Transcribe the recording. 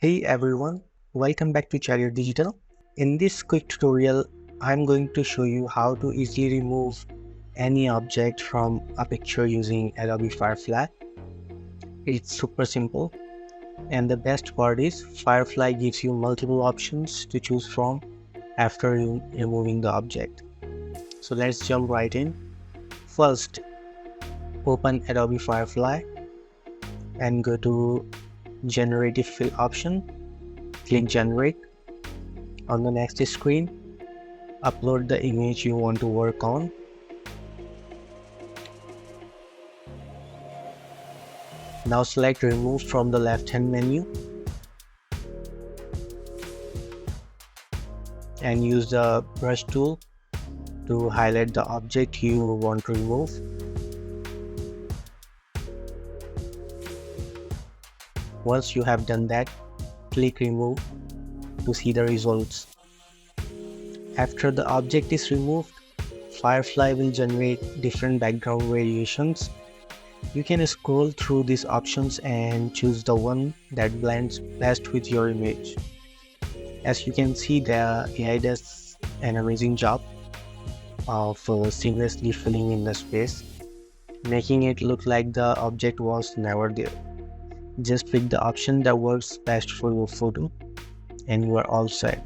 Hey everyone, welcome back to Chariot Digital. In this quick tutorial, I'm going to show you how to easily remove any object from a picture using Adobe Firefly. It's super simple, and the best part is Firefly gives you multiple options to choose from after removing the object. So let's jump right in. First, open Adobe Firefly and go to Generative Fill option. Click Generate. On the next screen, upload the image you want to work on. Now select Remove from the left-hand menu and use the brush tool to highlight the object you want to remove. Once you have done that, click Remove to see the results. After the object is removed, Firefly will generate different background variations. You can scroll through these options and choose the one that blends best with your image. As you can see, the AI does an amazing job of seamlessly filling in the space, making it look like the object was never there. Just pick the option that works best for your photo and you are all set.